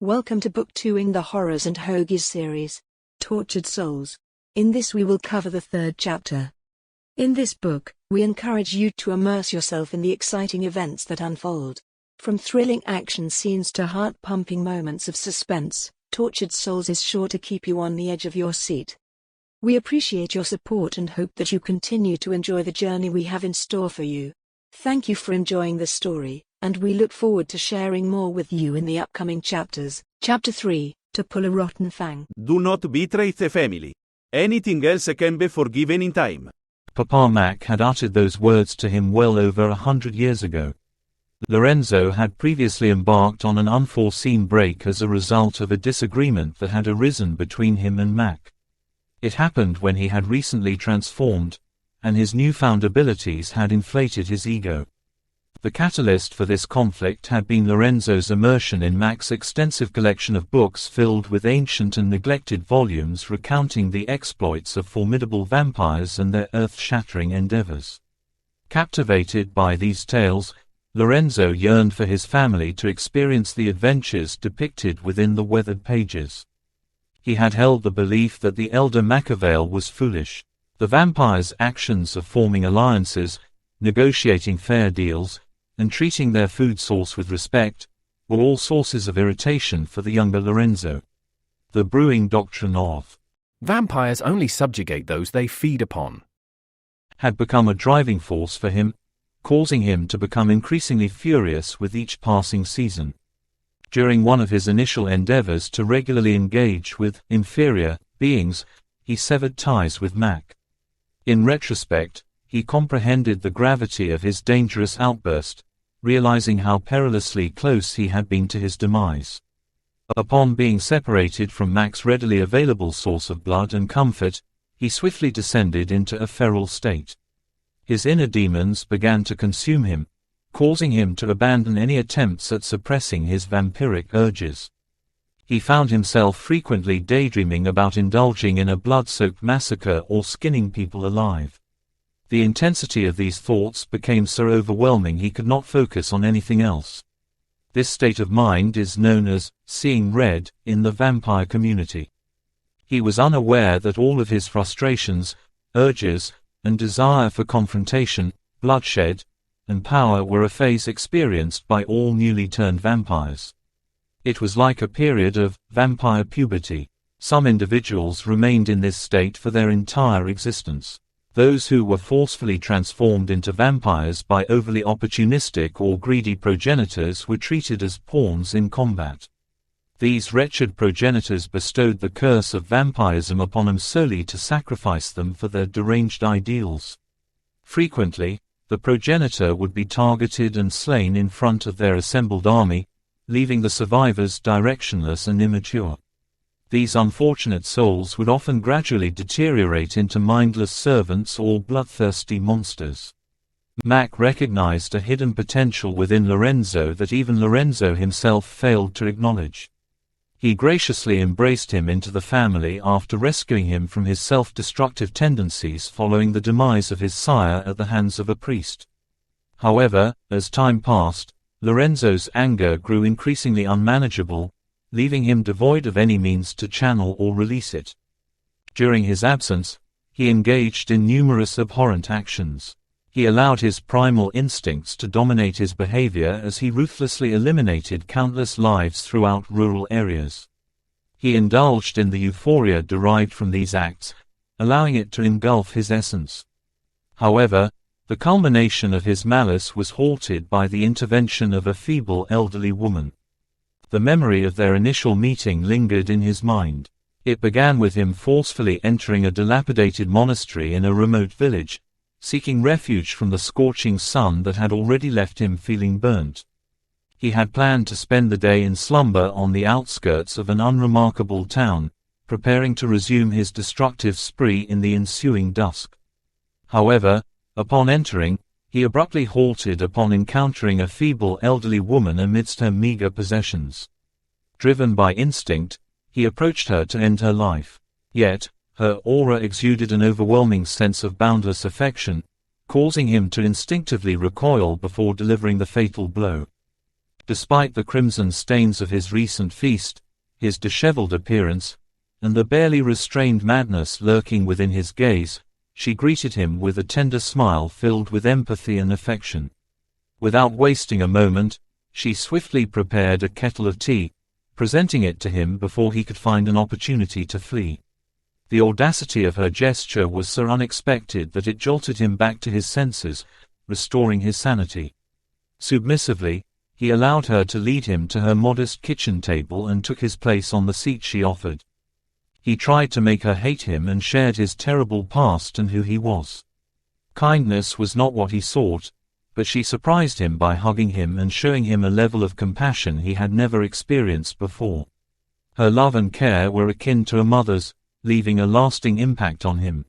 Welcome to Book 2 in the Horrors and Hoagies series, Tortured Souls. In this we will cover the third chapter. In this book, we encourage you to immerse yourself in the exciting events that unfold. From thrilling action scenes to heart-pumping moments of suspense, Tortured Souls is sure to keep you on the edge of your seat. We appreciate your support and hope that you continue to enjoy the journey we have in store for you. Thank you for enjoying the story, and we look forward to sharing more with you in the upcoming chapters. Chapter 3, To Pull a Rotten Fang. Do not betray the family. Anything else can be forgiven in time. Papa Mac had uttered those words to him well over 100 years ago. Lorenzo had previously embarked on an unforeseen break as a result of a disagreement that had arisen between him and Mac. It happened when he had recently transformed, and his newfound abilities had inflated his ego. The catalyst for this conflict had been Lorenzo's immersion in Mac's extensive collection of books filled with ancient and neglected volumes recounting the exploits of formidable vampires and their earth-shattering endeavors. Captivated by these tales, Lorenzo yearned for his family to experience the adventures depicted within the weathered pages. He had held the belief that the elder Machiavel was foolish. The vampires' actions of forming alliances, negotiating fair deals, and treating their food source with respect, were all sources of irritation for the younger Lorenzo. The brewing doctrine of vampires only subjugate those they feed upon had become a driving force for him, causing him to become increasingly furious with each passing season. During one of his initial endeavors to regularly engage with inferior beings, he severed ties with Mac. In retrospect, he comprehended the gravity of his dangerous outburst, realizing how perilously close he had been to his demise. Upon being separated from Mac's readily available source of blood and comfort, he swiftly descended into a feral state. His inner demons began to consume him, causing him to abandon any attempts at suppressing his vampiric urges. He found himself frequently daydreaming about indulging in a blood-soaked massacre or skinning people alive. The intensity of these thoughts became so overwhelming he could not focus on anything else. This state of mind is known as seeing red in the vampire community. He was unaware that all of his frustrations, urges, and desire for confrontation, bloodshed, and power were a phase experienced by all newly turned vampires. It was like a period of vampire puberty. Some individuals remained in this state for their entire existence. Those who were forcefully transformed into vampires by overly opportunistic or greedy progenitors were treated as pawns in combat. These wretched progenitors bestowed the curse of vampirism upon them solely to sacrifice them for their deranged ideals. Frequently, the progenitor would be targeted and slain in front of their assembled army, leaving the survivors directionless and immature. These unfortunate souls would often gradually deteriorate into mindless servants or bloodthirsty monsters. Mac recognized a hidden potential within Lorenzo that even Lorenzo himself failed to acknowledge. He graciously embraced him into the family after rescuing him from his self-destructive tendencies following the demise of his sire at the hands of a priest. However, as time passed, Lorenzo's anger grew increasingly unmanageable, leaving him devoid of any means to channel or release it. During his absence, he engaged in numerous abhorrent actions. He allowed his primal instincts to dominate his behavior as he ruthlessly eliminated countless lives throughout rural areas. He indulged in the euphoria derived from these acts, allowing it to engulf his essence. However, the culmination of his malice was halted by the intervention of a feeble elderly woman. The memory of their initial meeting lingered in his mind. It began with him forcefully entering a dilapidated monastery in a remote village, seeking refuge from the scorching sun that had already left him feeling burnt. He had planned to spend the day in slumber on the outskirts of an unremarkable town, preparing to resume his destructive spree in the ensuing dusk. However, upon entering, he abruptly halted upon encountering a feeble elderly woman amidst her meager possessions. Driven by instinct, he approached her to end her life. Yet, her aura exuded an overwhelming sense of boundless affection, causing him to instinctively recoil before delivering the fatal blow. Despite the crimson stains of his recent feast, his disheveled appearance, and the barely restrained madness lurking within his gaze, she greeted him with a tender smile filled with empathy and affection. Without wasting a moment, she swiftly prepared a kettle of tea, presenting it to him before he could find an opportunity to flee. The audacity of her gesture was so unexpected that it jolted him back to his senses, restoring his sanity. Submissively, he allowed her to lead him to her modest kitchen table and took his place on the seat she offered. He tried to make her hate him and shared his terrible past and who he was. Kindness was not what he sought, but she surprised him by hugging him and showing him a level of compassion he had never experienced before. Her love and care were akin to a mother's, leaving a lasting impact on him.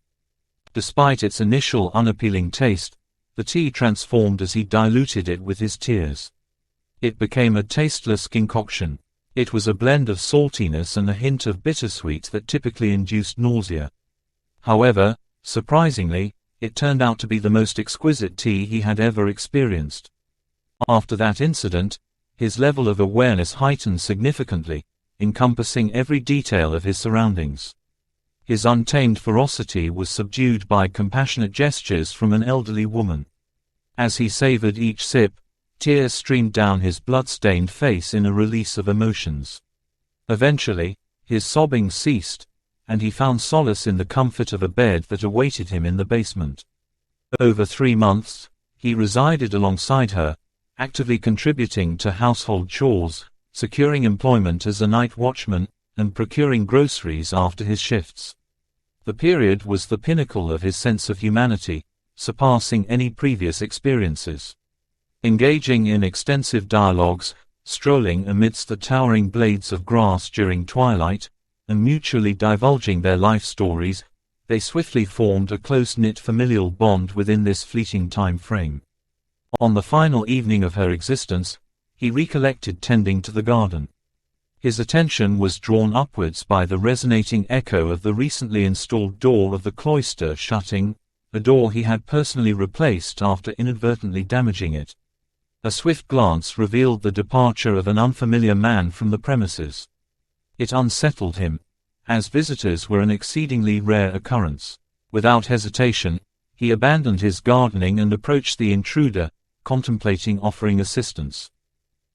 Despite its initial unappealing taste, the tea transformed as he diluted it with his tears. It became a tasteless concoction. It was a blend of saltiness and a hint of bittersweet that typically induced nausea. However, surprisingly, it turned out to be the most exquisite tea he had ever experienced. After that incident, his level of awareness heightened significantly, encompassing every detail of his surroundings. His untamed ferocity was subdued by compassionate gestures from an elderly woman. As he savored each sip, tears streamed down his blood-stained face in a release of emotions. Eventually, his sobbing ceased, and he found solace in the comfort of a bed that awaited him in the basement. Over 3 months, he resided alongside her, actively contributing to household chores, securing employment as a night watchman, and procuring groceries after his shifts. The period was the pinnacle of his sense of humanity, surpassing any previous experiences. Engaging in extensive dialogues, strolling amidst the towering blades of grass during twilight, and mutually divulging their life stories, they swiftly formed a close-knit familial bond within this fleeting time frame. On the final evening of her existence, he recollected tending to the garden. His attention was drawn upwards by the resonating echo of the recently installed door of the cloister shutting, a door he had personally replaced after inadvertently damaging it. A swift glance revealed the departure of an unfamiliar man from the premises. It unsettled him, as visitors were an exceedingly rare occurrence. Without hesitation, he abandoned his gardening and approached the intruder, contemplating offering assistance.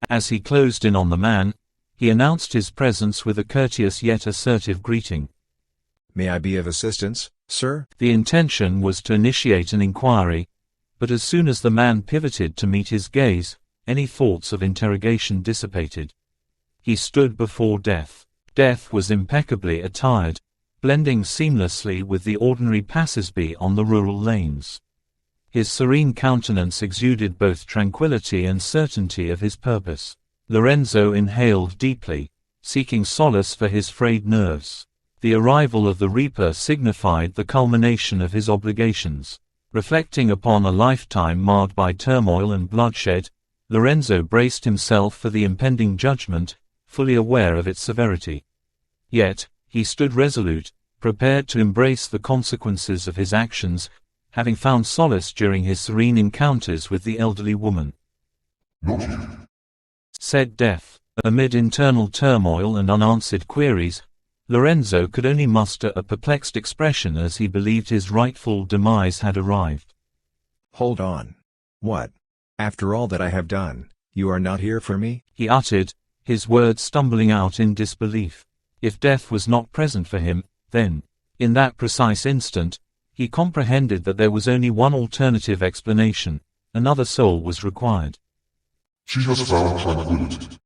As he closed in on the man, he announced his presence with a courteous yet assertive greeting. "May I be of assistance, sir?" The intention was to initiate an inquiry, but as soon as the man pivoted to meet his gaze, any thoughts of interrogation dissipated. He stood before Death. Death was impeccably attired, blending seamlessly with the ordinary passersby on the rural lanes. His serene countenance exuded both tranquility and certainty of his purpose. Lorenzo inhaled deeply, seeking solace for his frayed nerves. The arrival of the Reaper signified the culmination of his obligations. Reflecting upon a lifetime marred by turmoil and bloodshed, Lorenzo braced himself for the impending judgment, fully aware of its severity. Yet, he stood resolute, prepared to embrace the consequences of his actions, having found solace during his serene encounters with the elderly woman. "Not you," said Death. Amid internal turmoil and unanswered queries, Lorenzo could only muster a perplexed expression as he believed his rightful demise had arrived. "Hold on. What? After all that I have done, you are not here for me?" he uttered, his words stumbling out in disbelief. If Death was not present for him, then, in that precise instant, he comprehended that there was only one alternative explanation: another soul was required. "She has found tranquility."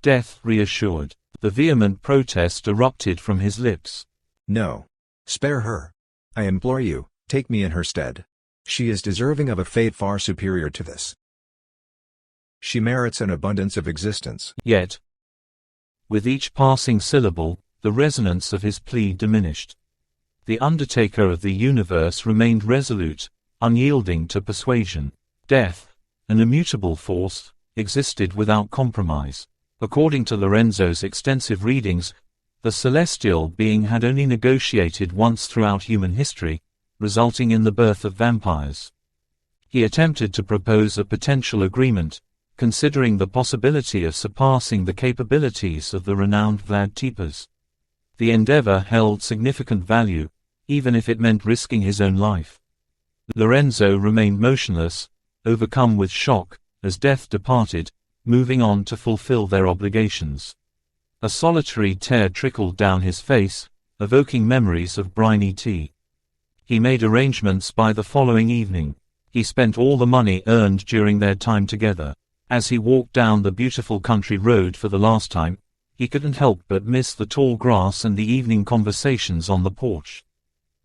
Death reassured. The vehement protest erupted from his lips. "No. Spare her. I implore you, take me in her stead. She is deserving of a fate far superior to this. She merits an abundance of existence." Yet, with each passing syllable, the resonance of his plea diminished. The Undertaker of the universe remained resolute, unyielding to persuasion. Death, an immutable force, existed without compromise. According to Lorenzo's extensive readings, the celestial being had only negotiated once throughout human history, resulting in the birth of vampires. He attempted to propose a potential agreement, considering the possibility of surpassing the capabilities of the renowned Vlad Tepes. The endeavor held significant value, even if it meant risking his own life. Lorenzo remained motionless, overcome with shock, as death departed, moving on to fulfill their obligations. A solitary tear trickled down his face, evoking memories of briny tea. He made arrangements by the following evening. He spent all the money earned during their time together. As he walked down the beautiful country road for the last time, he couldn't help but miss the tall grass and the evening conversations on the porch.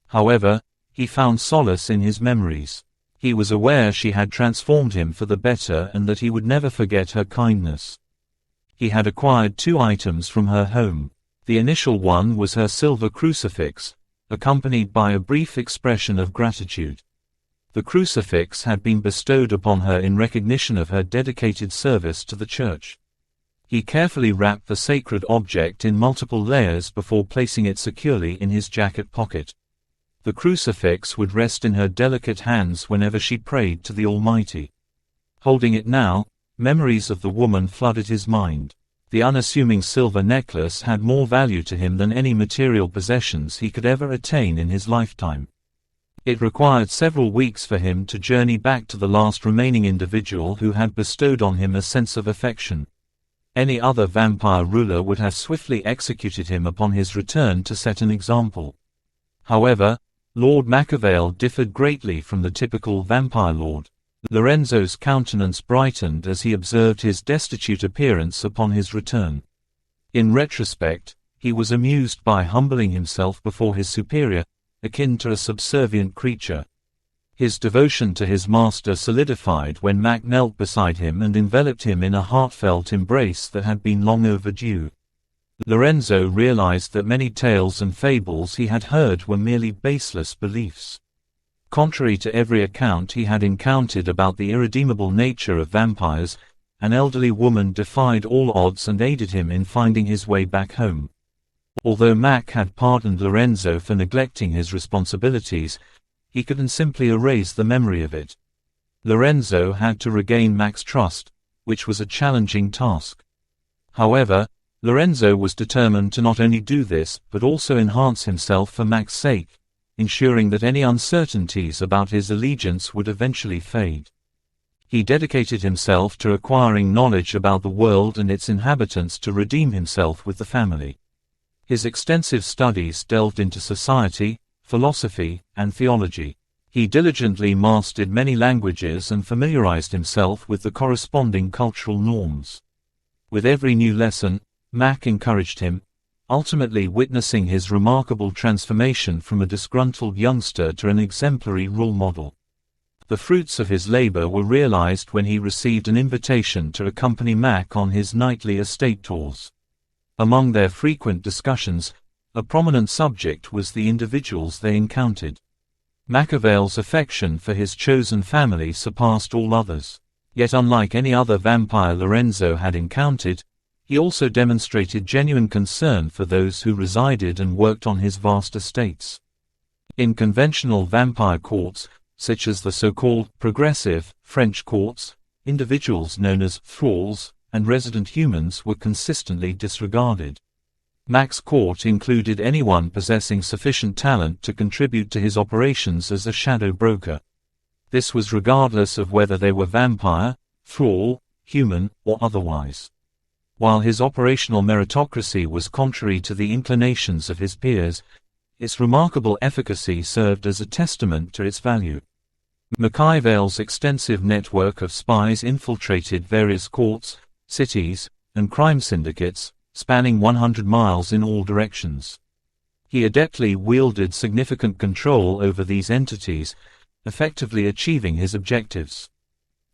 However, he found solace in his memories. He was aware she had transformed him for the better and that he would never forget her kindness. He had acquired 2 items from her home. The initial one was her silver crucifix, accompanied by a brief expression of gratitude. The crucifix had been bestowed upon her in recognition of her dedicated service to the church. He carefully wrapped the sacred object in multiple layers before placing it securely in his jacket pocket. The crucifix would rest in her delicate hands whenever she prayed to the Almighty. Holding it now, memories of the woman flooded his mind. The unassuming silver necklace had more value to him than any material possessions he could ever attain in his lifetime. It required several weeks for him to journey back to the last remaining individual who had bestowed on him a sense of affection. Any other vampire ruler would have swiftly executed him upon his return to set an example. However, Lord Machiavel differed greatly from the typical vampire lord. Lorenzo's countenance brightened as he observed his destitute appearance upon his return. In retrospect, he was amused by humbling himself before his superior, akin to a subservient creature. His devotion to his master solidified when Mac knelt beside him and enveloped him in a heartfelt embrace that had been long overdue. Lorenzo realized that many tales and fables he had heard were merely baseless beliefs. Contrary to every account he had encountered about the irredeemable nature of vampires, an elderly woman defied all odds and aided him in finding his way back home. Although Mac had pardoned Lorenzo for neglecting his responsibilities, he couldn't simply erase the memory of it. Lorenzo had to regain Mac's trust, which was a challenging task. However, Lorenzo was determined to not only do this but also enhance himself for Mac's sake, ensuring that any uncertainties about his allegiance would eventually fade. He dedicated himself to acquiring knowledge about the world and its inhabitants to redeem himself with the family. His extensive studies delved into society, philosophy, and theology. He diligently mastered many languages and familiarized himself with the corresponding cultural norms. With every new lesson, Mac encouraged him, ultimately witnessing his remarkable transformation from a disgruntled youngster to an exemplary role model. The fruits of his labor were realized when he received an invitation to accompany Mac on his nightly estate tours. Among their frequent discussions, a prominent subject was the individuals they encountered. Machiavel's affection for his chosen family surpassed all others. Yet unlike any other vampire Lorenzo had encountered, he also demonstrated genuine concern for those who resided and worked on his vast estates. In conventional vampire courts, such as the so-called progressive French courts, individuals known as thralls and resident humans were consistently disregarded. Mac's court included anyone possessing sufficient talent to contribute to his operations as a shadow broker. This was regardless of whether they were vampire, thrall, human, or otherwise. While his operational meritocracy was contrary to the inclinations of his peers, its remarkable efficacy served as a testament to its value. Machiavel's extensive network of spies infiltrated various courts, cities, and crime syndicates, spanning 100 miles in all directions. He adeptly wielded significant control over these entities, effectively achieving his objectives.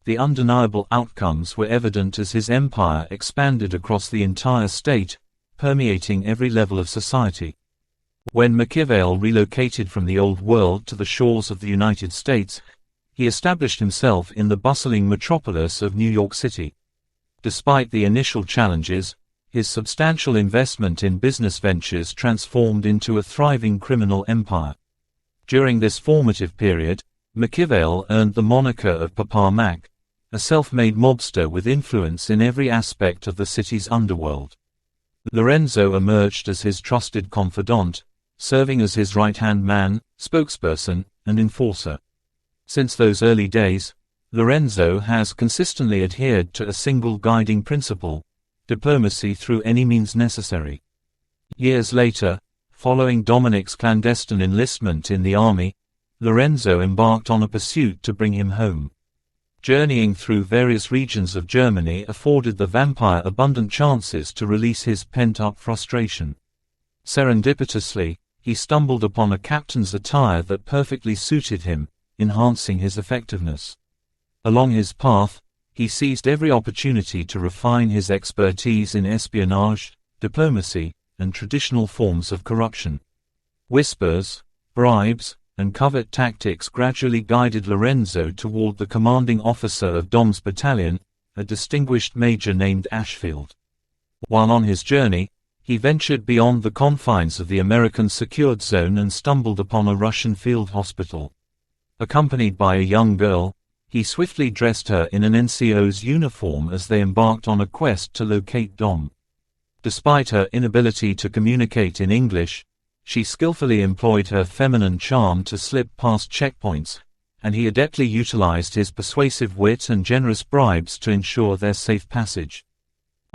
The undeniable outcomes were evident as his empire expanded across the entire state, permeating every level of society. When Machiavel relocated from the Old World to the shores of the United States, he established himself in the bustling metropolis of New York City. Despite the initial challenges, his substantial investment in business ventures transformed into a thriving criminal empire. During this formative period, Machiavel earned the moniker of Papa Mac, a self-made mobster with influence in every aspect of the city's underworld. Lorenzo emerged as his trusted confidant, serving as his right-hand man, spokesperson, and enforcer. Since those early days, Lorenzo has consistently adhered to a single guiding principle: diplomacy through any means necessary. Years later, following Dominic's clandestine enlistment in the army, Lorenzo embarked on a pursuit to bring him home. Journeying through various regions of Germany afforded the vampire abundant chances to release his pent-up frustration. Serendipitously, he stumbled upon a captain's attire that perfectly suited him, enhancing his effectiveness. Along his path, he seized every opportunity to refine his expertise in espionage, diplomacy, and traditional forms of corruption. Whispers, bribes, and covert tactics gradually guided Lorenzo toward the commanding officer of Dom's battalion, a distinguished major named Ashfield. While on his journey, he ventured beyond the confines of the American secured zone and stumbled upon a Russian field hospital. Accompanied by a young girl, he swiftly dressed her in an NCO's uniform as they embarked on a quest to locate Dom. Despite her inability to communicate in English, she skillfully employed her feminine charm to slip past checkpoints, and he adeptly utilized his persuasive wit and generous bribes to ensure their safe passage.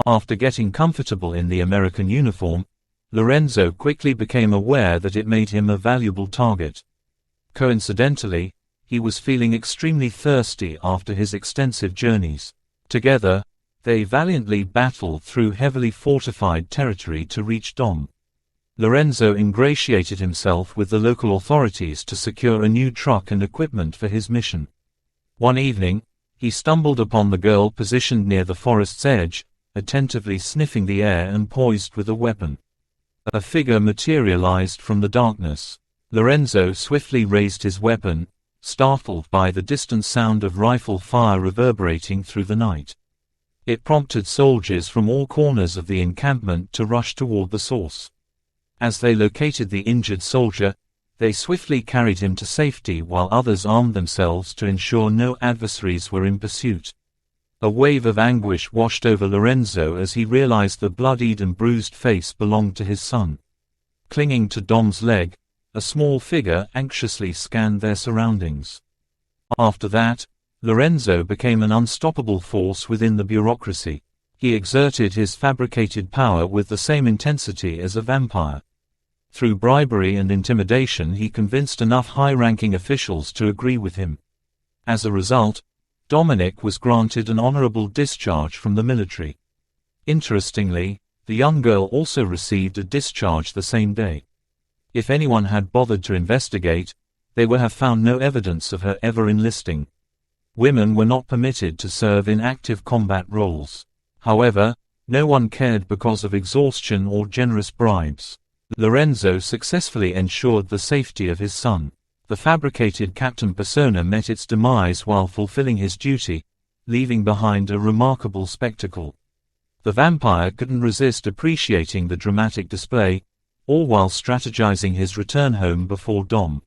After getting comfortable in the American uniform, Lorenzo quickly became aware that it made him a valuable target. Coincidentally, he was feeling extremely thirsty after his extensive journeys. Together, they valiantly battled through heavily fortified territory to reach Dom. Lorenzo ingratiated himself with the local authorities to secure a new truck and equipment for his mission. One evening, he stumbled upon the girl positioned near the forest's edge, attentively sniffing the air and poised with a weapon. A figure materialized from the darkness. Lorenzo swiftly raised his weapon, startled by the distant sound of rifle fire reverberating through the night. It prompted soldiers from all corners of the encampment to rush toward the source. As they located the injured soldier, they swiftly carried him to safety while others armed themselves to ensure no adversaries were in pursuit. A wave of anguish washed over Lorenzo as he realized the bloodied and bruised face belonged to his son. Clinging to Dom's leg, a small figure anxiously scanned their surroundings. After that, Lorenzo became an unstoppable force within the bureaucracy. He exerted his fabricated power with the same intensity as a vampire. Through bribery and intimidation he convinced enough high-ranking officials to agree with him. As a result, Dominic was granted an honorable discharge from the military. Interestingly, the young girl also received a discharge the same day. If anyone had bothered to investigate, they would have found no evidence of her ever enlisting. Women were not permitted to serve in active combat roles. However, no one cared because of exhaustion or generous bribes. Lorenzo successfully ensured the safety of his son. The fabricated captain persona met its demise while fulfilling his duty, leaving behind a remarkable spectacle. The vampire couldn't resist appreciating the dramatic display, all while strategizing his return home before Dom.